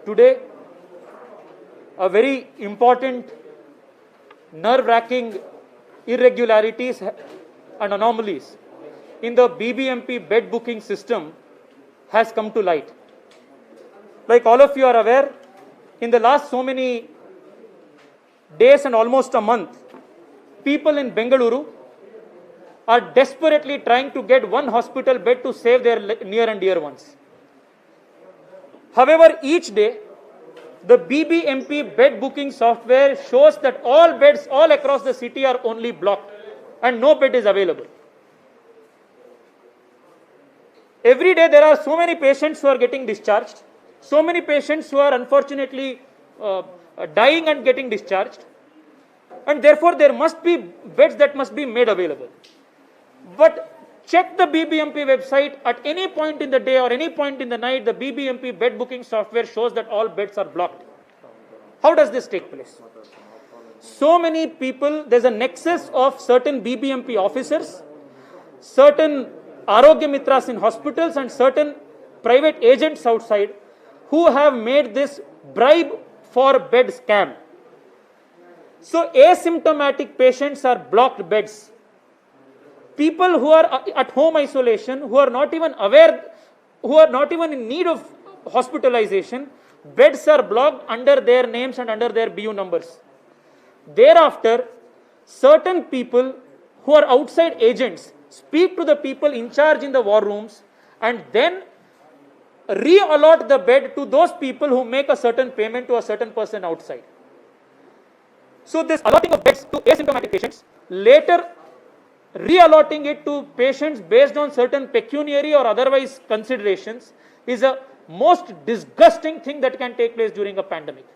today a very important, nerve-wracking irregularities and anomalies in the BBMP bed booking system has come to light. Like all of you are aware, in the last so many days and almost a month, people in Bengaluru are desperately trying to get one hospital bed to save their near and dear ones. However, each day, the BBMP bed booking software shows that all beds all across the city are only blocked and no bed is available. Every day there are so many patients who are getting discharged, so many patients who are unfortunately dying and getting discharged, and therefore there must be beds that must be made available. But check the BBMP website at any point in the day or any point in the night, the BBMP bed booking software shows that all beds are blocked. How does this take place? So many people, there's a nexus of certain BBMP officers, certain Arogya Mitras in hospitals and certain private agents outside who have made this bribe for bed scam. So asymptomatic patients are blocked beds. People who are at home isolation, who are not even aware, who are not even in need of hospitalization, beds are blocked under their names and under their BU numbers. Thereafter, certain people who are outside agents speak to the people in charge in the war rooms and then re-allot the bed to those people who make a certain payment to a certain person outside. So this allotting of beds to asymptomatic patients, later re-allotting it to patients based on certain pecuniary or otherwise considerations, is a most disgusting thing that can take place during a pandemic.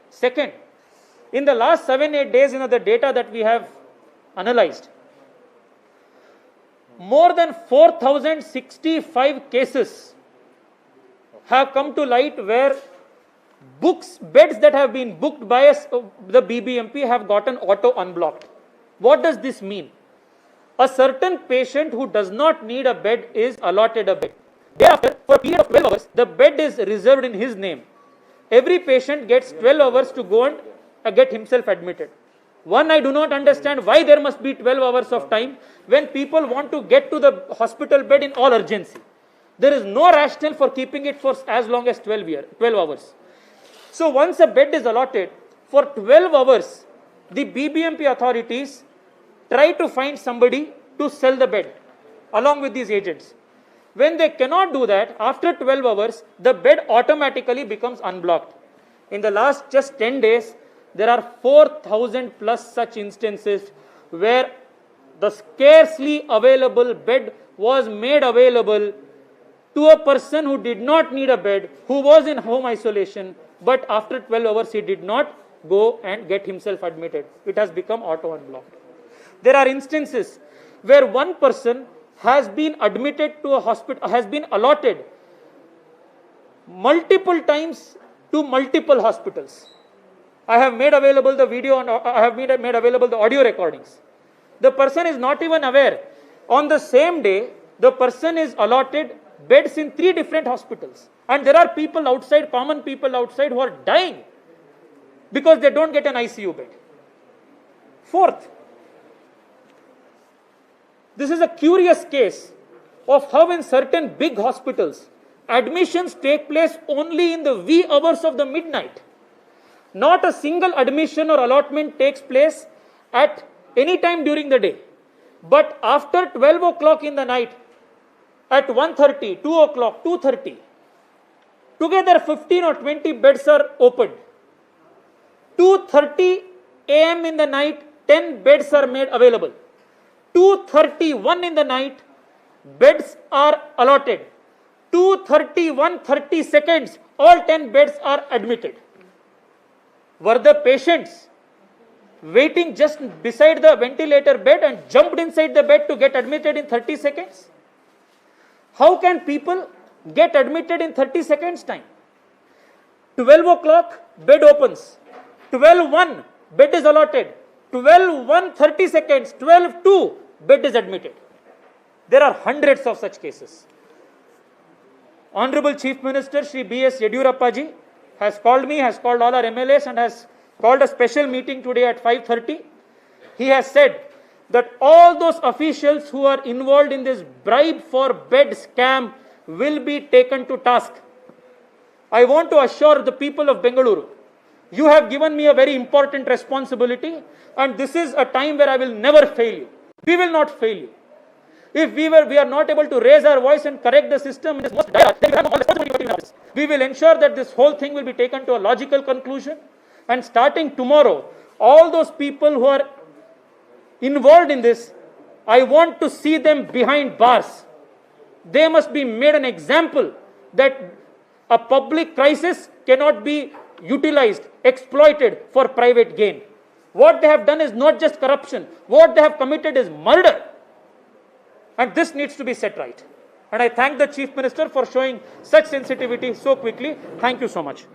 Second, in the last 7-8 days, the data that we have analyzed, more than 4,065 cases have come to light where beds that have been booked by the BBMP have gotten auto unblocked. What does this mean? A certain patient who does not need a bed is allotted a bed. Thereafter, for a period of 12 hours, the bed is reserved in his name. Every patient gets 12 hours to go and get himself admitted. One, I do not understand why there must be 12 hours of time when people want to get to the hospital bed in all urgency. There is no rationale for keeping it for as long as 12 hours. So once a bed is allotted, for 12 hours, the BBMP authorities try to find somebody to sell the bed along with these agents. When they cannot do that, after 12 hours, the bed automatically becomes unblocked. In the last just 10 days, there are 4,000 plus such instances where the scarcely available bed was made available to a person who did not need a bed, who was in home isolation, but after 12 hours he did not go and get himself admitted. It has become auto unblocked. There are instances where one person has been admitted to a hospital, has been allotted multiple times to multiple hospitals. I have made available the video and I have made available the audio recordings. The person is not even aware. On the same day, the person is allotted beds in 3 different hospitals. And there are people outside, common people outside who are dying because they don't get an ICU bed. Fourth, this is a curious case of how in certain big hospitals, admissions take place only in the wee hours of the midnight. Not a single admission or allotment takes place at any time during the day. But after 12 o'clock in the night, at 1:30, 2 o'clock, 2:30, together 15 or 20 beds are opened. 2:30 a.m. in the night, 10 beds are made available. 2:31 in the night, beds are allotted. 2:31, 30 seconds, all 10 beds are admitted. Were the patients waiting just beside the ventilator bed and jumped inside the bed to get admitted in 30 seconds? How can people get admitted in 30 seconds time? 12 o'clock, bed opens. 12:01, bed is allotted. 12:01, 30 seconds. 12:02, bed is admitted. There are hundreds of such cases. Honorable Chief Minister Shri B.S. Yediyurappa ji has called me, has called all our MLAs and has called a special meeting today at 5:30. He has said that all those officials who are involved in this bribe for bed scam will be taken to task. I want to assure the people of Bengaluru, you have given me a very important responsibility, and this is a time where I will never fail you. We will not fail you. If we are not able to raise our voice and correct the system, it is most dire, then we have all responsibility for it. We will ensure that this whole thing will be taken to a logical conclusion, and starting tomorrow, all those people who are involved in this, I want to see them behind bars. They must be made an example that a public crisis cannot be utilized, exploited for private gain. What they have done is not just corruption. What they have committed is murder. And this needs to be set right. And I thank the Chief Minister for showing such sensitivity so quickly. Thank you so much.